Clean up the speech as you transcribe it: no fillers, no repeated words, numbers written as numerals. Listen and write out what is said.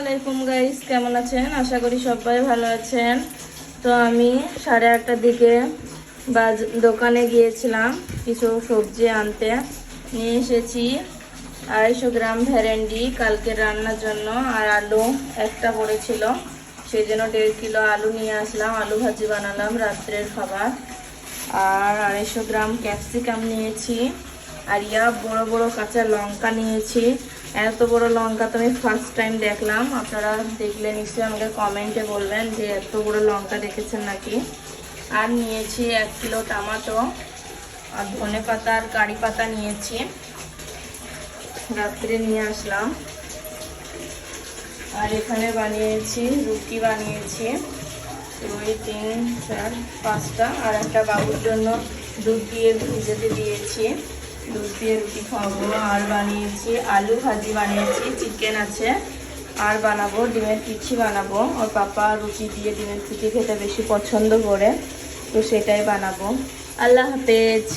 আলাইকুম গাইস, কেমন আছেন? আশা করি সবাই ভালো আছেন। তো আমি 8:30টার দিকে দোকানে গিয়েছিলাম কিছু সবজি আনতে। নিয়ে এসেছি 250 গ্রাম ভেন্ডি কালকে রান্নার জন্য, আর আলু একটা পড়েছিল, সেই জন্য 1.5 কিলো আলু নিয়ে আসলাম। আলু ভাজি বানালাম রাত্রের খাবার। আর 250 গ্রাম ক্যাপসিকাম নিয়েছি। আর বড় বড় কাঁচা লঙ্কা নিয়েছি। এত বড় লঙ্কা তো আমি ফার্স্ট টাইম দেখলাম। আপনারা দেখলে নিশ্চয়ই আমাকে কমেন্টে বলবেন যে এত বড় লঙ্কা দেখেছেন নাকি। আর নিয়েছি 1 কিলো টমেটো, আর ধনে পাতা আর কারি পাতা নিয়েছি, রাত্রে নিয়ে আসলাম। আর এখানে বানিয়েছি রুটি, বানিয়েছি 2, 3, 4, 5টা। আর একটা বাবুর জন্য দুধ দিয়ে ভিজাতে দিয়েছি, দুধ দিয়ে রুটি খাওয়াবো। আর বানিয়েছি আলু ভাজি, বানিয়েছি চিকেন আছে। আর বানাবো ডিমের পিঠি বানাবো। ওর পাপা রুটি দিয়ে ডিমের পিঠি খেতে বেশি পছন্দ করে, তো সেটাই বানাবো। আল্লাহ হাফেজ।